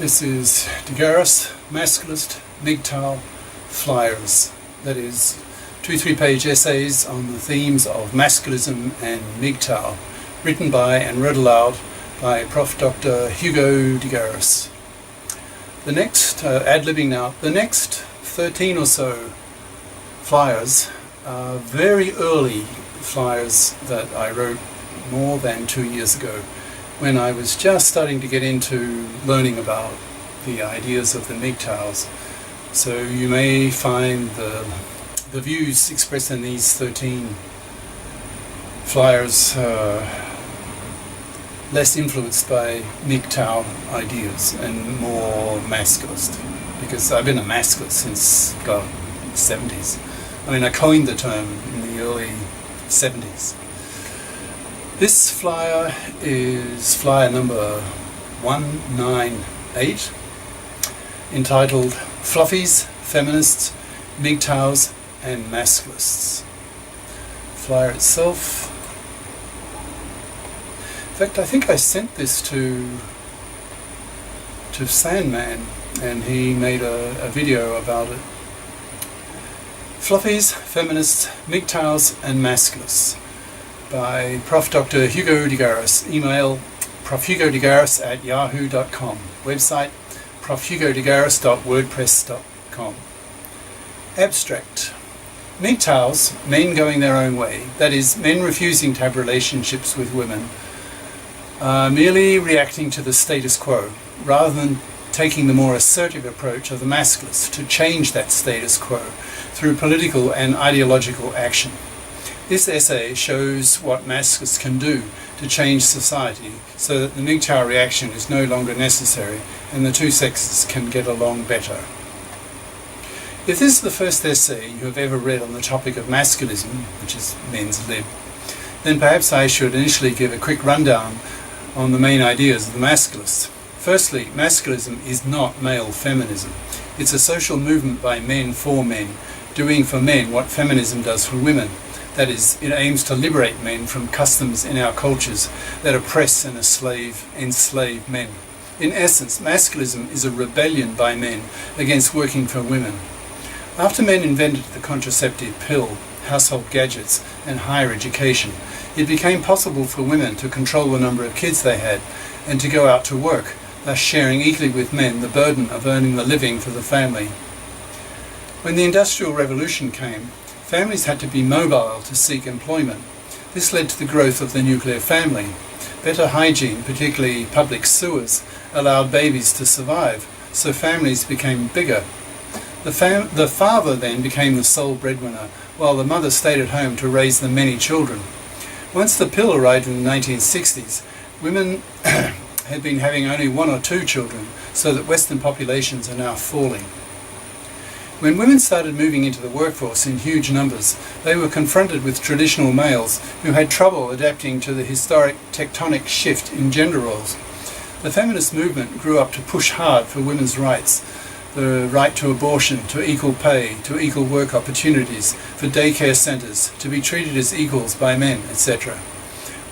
This is GARIS, Masculist, MGTOW, Flyers. That is 2 3-page essays on the themes of masculism and MGTOW, written by and read aloud by Prof. Dr. Hugo de GARIS. The next, ad-libbing now, the next 13 or so flyers are very early flyers that I wrote more than 2 years ago, when I was just starting to get into learning about the ideas of the MGTOWs. So you may find the views expressed in these 13 flyers less influenced by MGTOW ideas and more masculist, because I've been a masculist since the 70s. I mean, I coined the term in the early 70s. This flyer is flyer number 198, entitled Fluffies, Feminists, MGTOWs and Masculists. Flyer itself. In fact, I think I sent this to Sandman, and he made a video about it. Fluffies, Feminists, MGTOWs and Masculists, by Prof. Dr. Hugo de GARIS. Email profhugodegaris@yahoo.com. Website profhugodegaris.wordpress.com. Abstract. MGTOWs, men going their own way, that is, men refusing to have relationships with women, are merely reacting to the status quo, rather than taking the more assertive approach of the masculists to change that status quo through political and ideological action. This essay shows what masculists can do to change society so that the MGTOW reaction is no longer necessary and the two sexes can get along better. If this is the first essay you have ever read on the topic of masculism, which is men's lib, then perhaps I should initially give a quick rundown on the main ideas of the masculists. Firstly, masculism is not male feminism. It's a social movement by men for men, doing for men what feminism does for women. That is, it aims to liberate men from customs in our cultures that oppress and enslave men. In essence, masculism is a rebellion by men against working for women. After men invented the contraceptive pill, household gadgets, and higher education, it became possible for women to control the number of kids they had and to go out to work, thus sharing equally with men the burden of earning the living for the family. When the Industrial Revolution came, families had to be mobile to seek employment. This led to the growth of the nuclear family. Better hygiene, particularly public sewers, allowed babies to survive, so families became bigger. The father then became the sole breadwinner, while the mother stayed at home to raise the many children. Once the pill arrived in the 1960s, women had been having only 1 or 2 children, so that Western populations are now falling. When women started moving into the workforce in huge numbers, they were confronted with traditional males who had trouble adapting to the historic tectonic shift in gender roles. The feminist movement grew up to push hard for women's rights, the right to abortion, to equal pay, to equal work opportunities, for daycare centres, to be treated as equals by men, etc.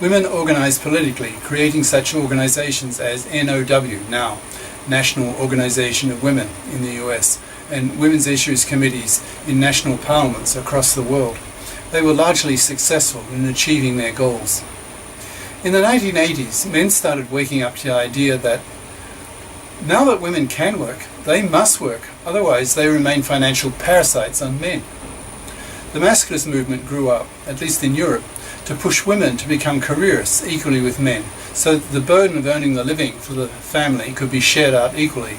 Women organised politically, creating such organisations as NOW, now National Organisation of Women in the US, and women's issues committees in national parliaments across the world. They were largely successful in achieving their goals. In the 1980s, men started waking up to the idea that now that women can work, they must work, otherwise they remain financial parasites on men. The masculist movement grew up, at least in Europe, to push women to become careerists equally with men, so that the burden of earning the living for the family could be shared out equally.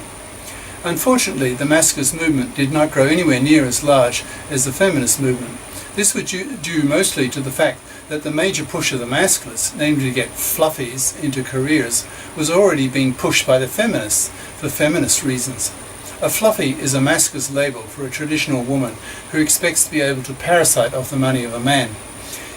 Unfortunately, the masculist movement did not grow anywhere near as large as the feminist movement. This was due mostly to the fact that the major push of the masculists, namely to get fluffies into careers, was already being pushed by the feminists for feminist reasons. A fluffy is a masculist label for a traditional woman who expects to be able to parasite off the money of a man.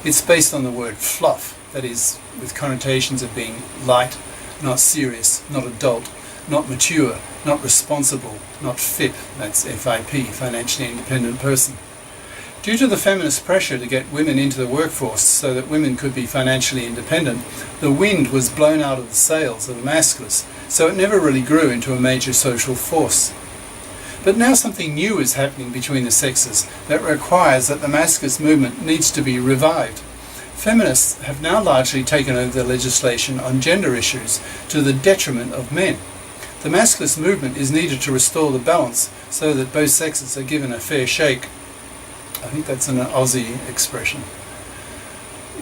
It's based on the word fluff, that is, with connotations of being light, not serious, not adult, not mature, not responsible, not FIP, that's FIP, financially independent person. Due to the feminist pressure to get women into the workforce so that women could be financially independent, the wind was blown out of the sails of the masculists, so it never really grew into a major social force. But now something new is happening between the sexes that requires that the Masculist movement needs to be revived. Feminists have now largely taken over the legislation on gender issues to the detriment of men. The Masculist movement is needed to restore the balance so that both sexes are given a fair shake. I think that's an Aussie expression.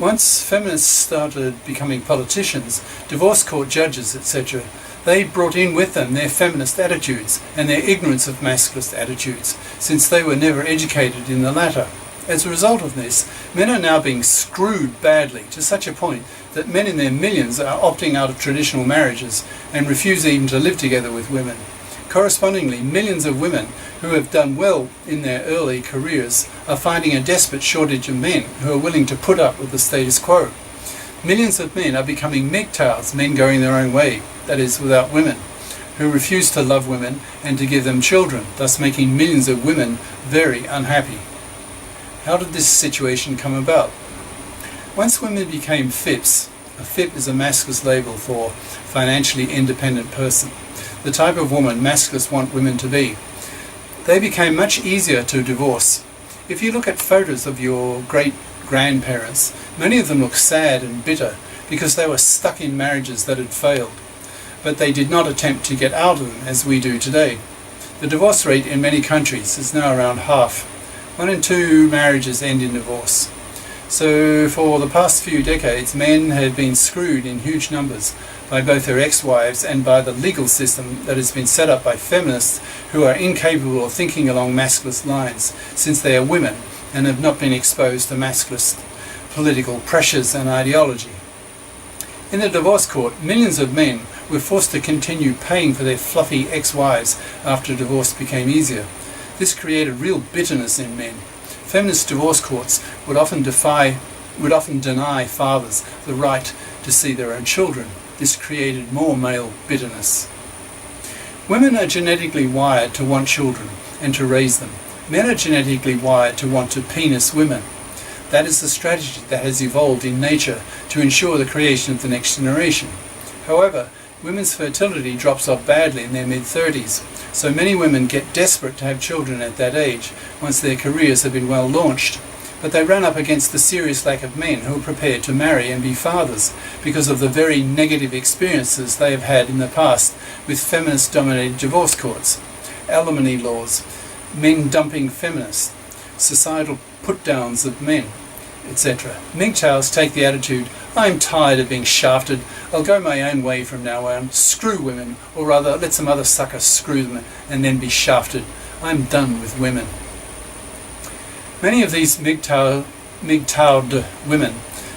Once feminists started becoming politicians, divorce court judges, etc., they brought in with them their feminist attitudes and their ignorance of masculist attitudes, since they were never educated in the latter. As a result of this, men are now being screwed badly to such a point that men in their millions are opting out of traditional marriages and refuse even to live together with women. Correspondingly, millions of women who have done well in their early careers are finding a desperate shortage of men who are willing to put up with the status quo. Millions of men are becoming MGTOWs, men going their own way, that is, without women, who refuse to love women and to give them children, thus making millions of women very unhappy. How did this situation come about? Once women became FIPs, a FIP is a masculist label for financially independent person, the type of woman masculists want women to be, they became much easier to divorce. If you look at photos of your great-grandparents, many of them look sad and bitter because they were stuck in marriages that had failed, but they did not attempt to get out of them as we do today. The divorce rate in many countries is now around half. 1 in 2 marriages end in divorce. So for the past few decades, men have been screwed in huge numbers by both their ex-wives and by the legal system that has been set up by feminists who are incapable of thinking along masculist lines, since they are women and have not been exposed to masculist political pressures and ideology. In the divorce court, millions of men were forced to continue paying for their fluffy ex-wives after divorce became easier. This created real bitterness in men. Feminist divorce courts would often deny fathers the right to see their own children. This created more male bitterness. Women are genetically wired to want children and to raise them. Men are genetically wired to want to penis women. That is the strategy that has evolved in nature to ensure the creation of the next generation. However, women's fertility drops off badly in their mid-30s, so many women get desperate to have children at that age once their careers have been well launched. But they run up against the serious lack of men who are prepared to marry and be fathers because of the very negative experiences they have had in the past with feminist-dominated divorce courts, alimony laws, men dumping feminists, societal put-downs of men, etc. MGTOWs take the attitude, I'm tired of being shafted, I'll go my own way from now on, screw women, or rather let some other sucker screw them and then be shafted. I'm done with women. Many of these MGTOWed women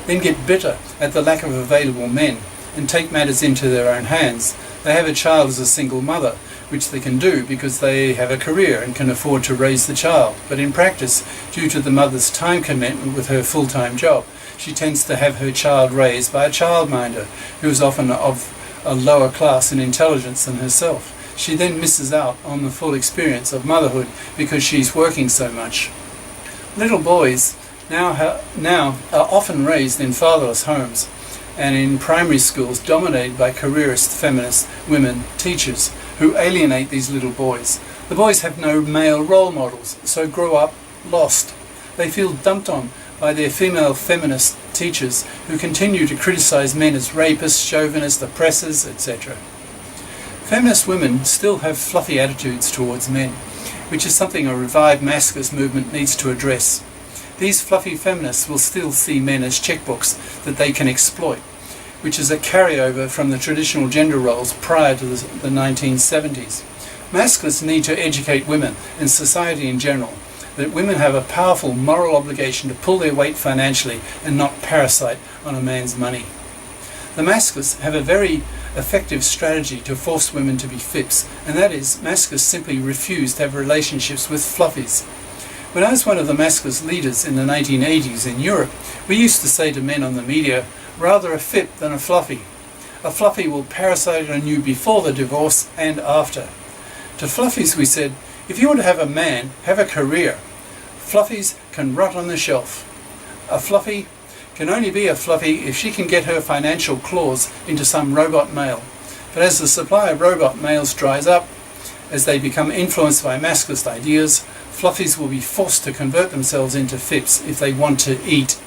then get bitter at the lack of available men and take matters into their own hands. They have a child as a single mother, which they can do because they have a career and can afford to raise the child. But in practice, due to the mother's time commitment with her full-time job, she tends to have her child raised by a childminder who is often of a lower class in intelligence than herself. She then misses out on the full experience of motherhood because she's working so much. Little boys now are often raised in fatherless homes and in primary schools dominated by careerist feminist women teachers who alienate these little boys. The boys have no male role models, so grow up lost. They feel dumped on by their female feminist teachers who continue to criticize men as rapists, chauvinists, oppressors, etc. Feminist women still have fluffy attitudes towards men, which is something a revived masculist movement needs to address. These fluffy feminists will still see men as checkbooks that they can exploit, which is a carryover from the traditional gender roles prior to the 1970s. Masculists need to educate women and society in general that women have a powerful moral obligation to pull their weight financially and not parasite on a man's money. The Masculists have a very effective strategy to force women to be FIPs, and that is, Masculists simply refuse to have relationships with Fluffies. When I was one of the Masculist leaders in the 1980s in Europe, we used to say to men on the media, rather a FIP than a Fluffy. A Fluffy will parasite on you before the divorce and after. To Fluffies we said, if you want to have a man, have a career. Fluffies can rot on the shelf. A Fluffy can only be a Fluffy if she can get her financial claws into some robot male. But as the supply of robot males dries up, as they become influenced by masculist ideas, Fluffies will be forced to convert themselves into Fips if they want to eat.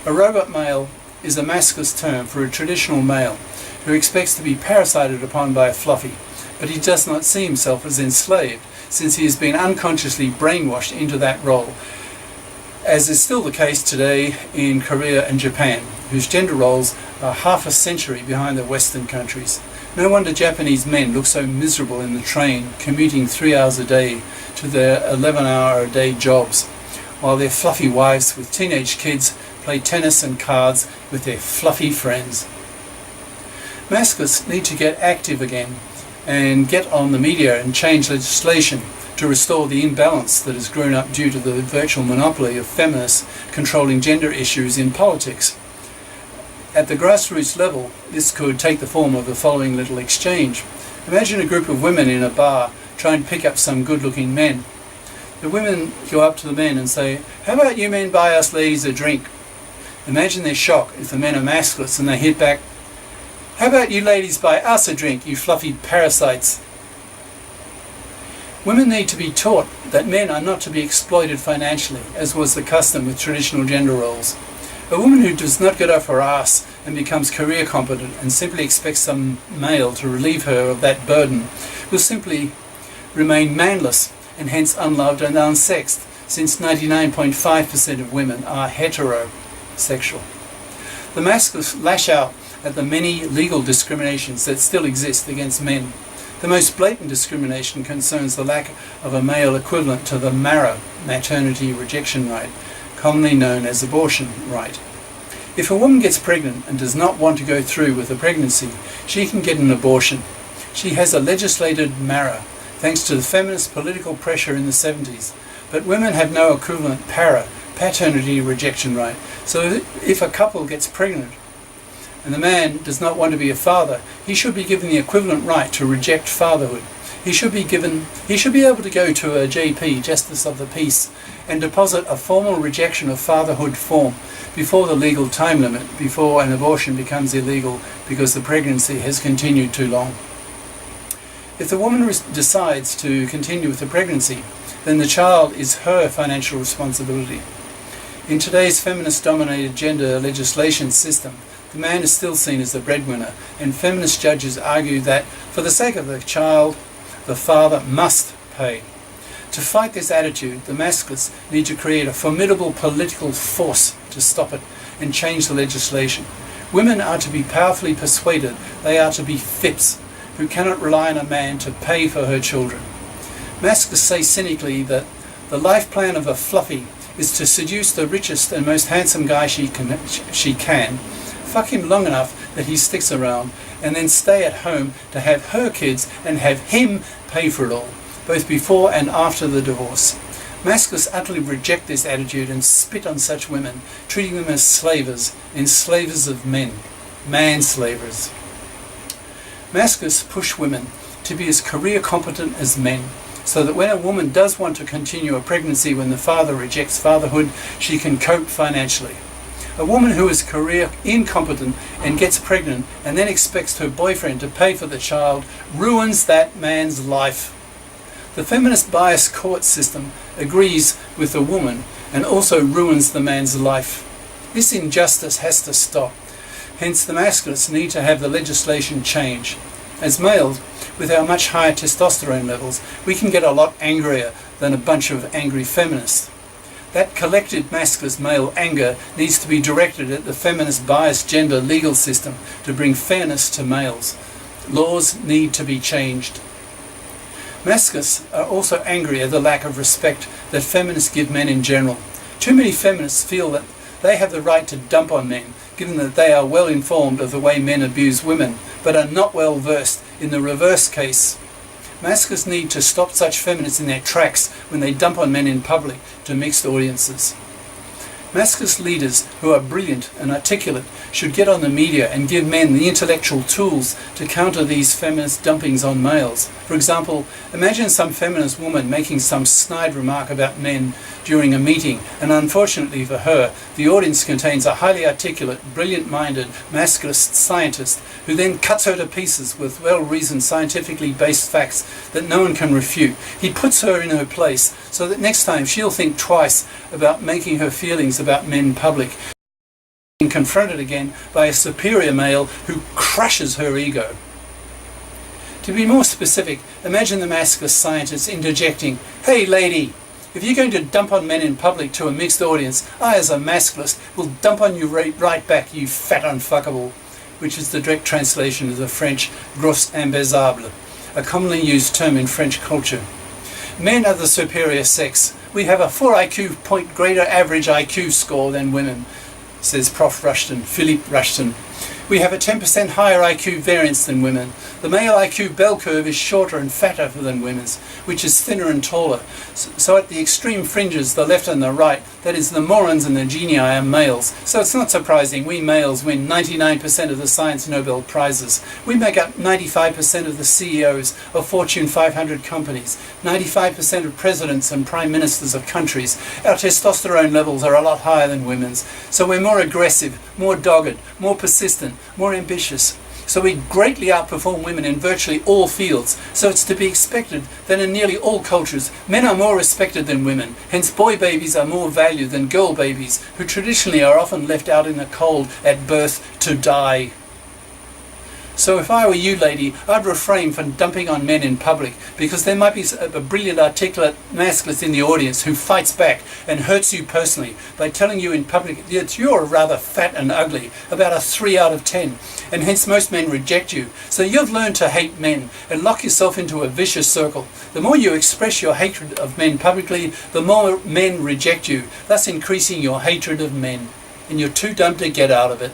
A robot male is a masculist term for a traditional male who expects to be parasited upon by a Fluffy, but he does not see himself as enslaved, since he has been unconsciously brainwashed into that role, as is still the case today in Korea and Japan, whose gender roles are half a century behind the Western countries. No wonder Japanese men look so miserable in the train, commuting 3 hours a day to their 11-hour-a-day jobs, while their fluffy wives with teenage kids play tennis and cards with their fluffy friends. Masculists need to get active again and get on the media and change legislation to restore the imbalance that has grown up due to the virtual monopoly of feminists controlling gender issues in politics. At the grassroots level, this could take the form of the following little exchange. Imagine a group of women in a bar trying to pick up some good-looking men. The women go up to the men and say, "How about you men buy us ladies a drink?" Imagine their shock if the men are masculists and they hit back, "How about you ladies buy us a drink, you fluffy parasites?" Women need to be taught that men are not to be exploited financially, as was the custom with traditional gender roles. A woman who does not get off her ass and becomes career competent and simply expects some male to relieve her of that burden will simply remain manless and hence unloved and unsexed, since 99.5% of women are heterosexual. The masculists lash out at the many legal discriminations that still exist against men. The most blatant discrimination concerns the lack of a male equivalent to the MARA, maternity rejection right, commonly known as abortion right. If a woman gets pregnant and does not want to go through with the pregnancy, she can get an abortion. She has a legislated MARA, thanks to the feminist political pressure in the 70s. But women have no equivalent PARA, paternity rejection right. So if a couple gets pregnant and the man does not want to be a father, he should be given the equivalent right to reject fatherhood. He should be able to go to a JP, Justice of the Peace, and deposit a formal rejection of fatherhood form before the legal time limit, before an abortion becomes illegal because the pregnancy has continued too long. If the woman decides to continue with the pregnancy, then the child is her financial responsibility. In today's feminist-dominated gender legislation system, the man is still seen as the breadwinner, and feminist judges argue that, for the sake of the child, the father must pay. To fight this attitude, the masculists need to create a formidable political force to stop it and change the legislation. Women are to be powerfully persuaded they are to be Fips, who cannot rely on a man to pay for her children. Masculists say cynically that the life plan of a Fluffy is to seduce the richest and most handsome guy she can, fuck him long enough that he sticks around, and then stay at home to have her kids and have him pay for it all, both before and after the divorce. Masculists utterly reject this attitude and spit on such women, treating them as slavers, enslavers of men, manslavers. Masculists push women to be as career competent as men, so that when a woman does want to continue a pregnancy when the father rejects fatherhood, she can cope financially. A woman who is career incompetent and gets pregnant and then expects her boyfriend to pay for the child ruins that man's life. The feminist bias court system agrees with the woman and also ruins the man's life. This injustice has to stop. Hence the masculists need to have the legislation change. As males, with our much higher testosterone levels, we can get a lot angrier than a bunch of angry feminists. That collective masculist male anger needs to be directed at the feminist biased gender legal system to bring fairness to males. Laws need to be changed. Masculists are also angry at the lack of respect that feminists give men in general. Too many feminists feel that they have the right to dump on men, given that they are well informed of the way men abuse women, but are not well versed in the reverse case. Masculists need to stop such feminists in their tracks when they dump on men in public to mixed audiences. Masculist leaders who are brilliant and articulate should get on the media and give men the intellectual tools to counter these feminist dumpings on males. For example, imagine some feminist woman making some snide remark about men during a meeting, and unfortunately for her, the audience contains a highly articulate, brilliant-minded, masculist scientist who then cuts her to pieces with well-reasoned, scientifically based facts that no one can refute. He puts her in her place so that next time she'll think twice about making her feelings about men public, being confronted again by a superior male who crushes her ego. To be more specific, imagine the masculist scientist interjecting, "Hey lady, if you're going to dump on men in public to a mixed audience, I as a masculist will dump on you right back, you fat unfuckable," which is the direct translation of the French gros imbézable, a commonly used term in French culture. Men are the superior sex. We have a 4 IQ point greater average IQ score than women, says Prof. Rushton, Philippe Rushton. We have a 10% higher IQ variance than women. The male IQ bell curve is shorter and fatter than women's, which is thinner and taller. So at the extreme fringes, the left and the right, that is the morons and the genii, are males. So it's not surprising we males win 99% of the Science Nobel Prizes. We make up 95% of the CEOs of Fortune 500 companies, 95% of presidents and prime ministers of countries. Our testosterone levels are a lot higher than women's. So we're more aggressive, more dogged, more persistent, more ambitious. So we greatly outperform women in virtually all fields. So it's to be expected that in nearly all cultures, men are more respected than women. Hence boy babies are more valued than girl babies, who traditionally are often left out in the cold at birth to die. So if I were you, lady, I'd refrain from dumping on men in public, because there might be a brilliant, articulate masculist in the audience who fights back and hurts you personally by telling you in public that you're rather fat and ugly, about a 3 out of 10, and hence most men reject you. So you've learned to hate men and lock yourself into a vicious circle. The more you express your hatred of men publicly, the more men reject you, thus increasing your hatred of men, and you're too dumb to get out of it.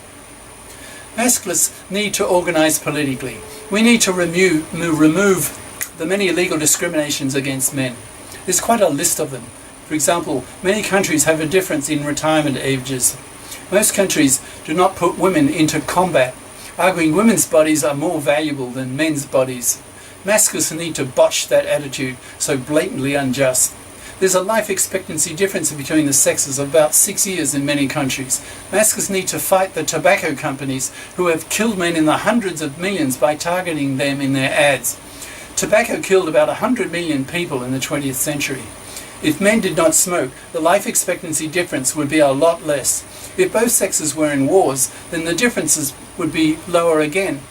Masculists need to organise politically. We need to remove the many illegal discriminations against men. There's quite a list of them. For example, many countries have a difference in retirement ages. Most countries do not put women into combat, arguing women's bodies are more valuable than men's bodies. Masculists need to botch that attitude, so blatantly unjust. There's a life expectancy difference between the sexes of about 6 years in many countries. Masculists need to fight the tobacco companies who have killed men in the hundreds of millions by targeting them in their ads. Tobacco killed about 100 million people in the 20th century. If men did not smoke, the life expectancy difference would be a lot less. If both sexes were in wars, then the differences would be lower again.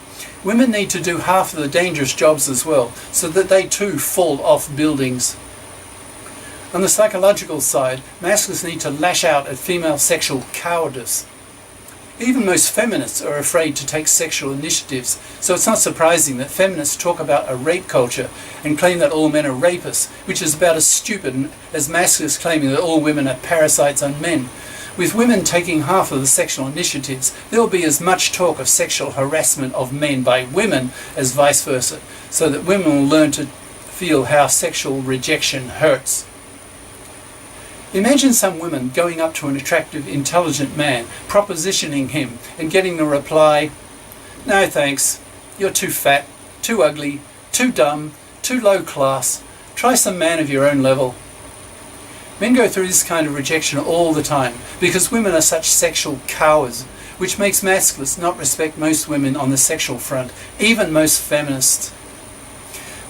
Women need to do half of the dangerous jobs as well, so that they too fall off buildings. On the psychological side, masculists need to lash out at female sexual cowardice. Even most feminists are afraid to take sexual initiatives, so it's not surprising that feminists talk about a rape culture and claim that all men are rapists, which is about as stupid as masculists claiming that all women are parasites on men. With women taking half of the sexual initiatives, there will be as much talk of sexual harassment of men by women as vice versa, so that women will learn to feel how sexual rejection hurts. Imagine some women going up to an attractive, intelligent man, propositioning him, and getting the reply, "No thanks, you're too fat, too ugly, too dumb, too low class, try some man of your own level." Men go through this kind of rejection all the time, because women are such sexual cowards, which makes masculists not respect most women on the sexual front, even most feminists.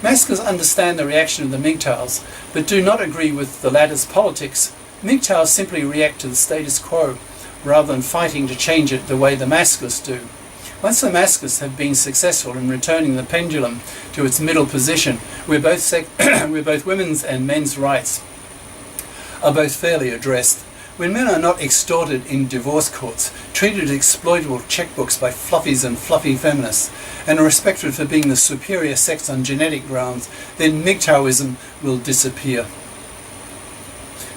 Masculists understand the reaction of the MGTOWs, but do not agree with the latter's politics. MGTOWs simply react to the status quo, rather than fighting to change it the way the masculists do. Once the masculists have been successful in returning the pendulum to its middle position, where both women's and men's rights are both fairly addressed, when men are not extorted in divorce courts, treated as exploitable checkbooks by fluffies and fluffy feminists, and are respected for being the superior sex on genetic grounds, then MGTOWism will disappear.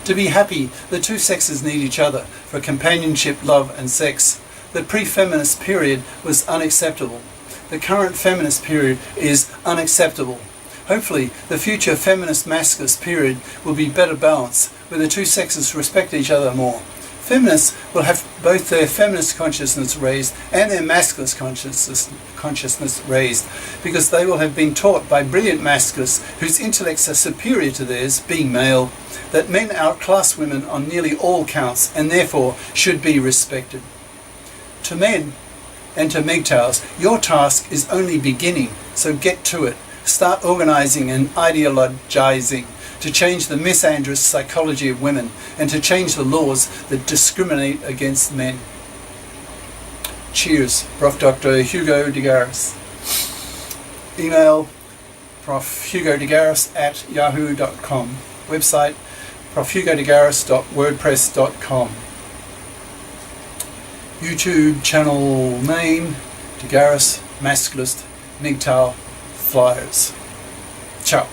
To be happy, the two sexes need each other for companionship, love and sex. The pre-feminist period was unacceptable. The current feminist period is unacceptable. Hopefully, the future feminist masculist period will be better balanced, where the two sexes respect each other more. Feminists will have both their feminist consciousness raised and their masculist consciousness raised, because they will have been taught by brilliant masculists whose intellects are superior to theirs, being male, that men outclass women on nearly all counts and therefore should be respected. To men and to MGTOWs, your task is only beginning, so get to it. Start organising and ideologising to change the misandrous psychology of women and to change the laws that discriminate against men. Cheers, Prof. Dr. Hugo de GARIS. Email profhugodegaris@yahoo.com. Website profhugodegaris.wordpress.com. YouTube channel name de GARIS Masculist MGTOW Flyers. Ciao.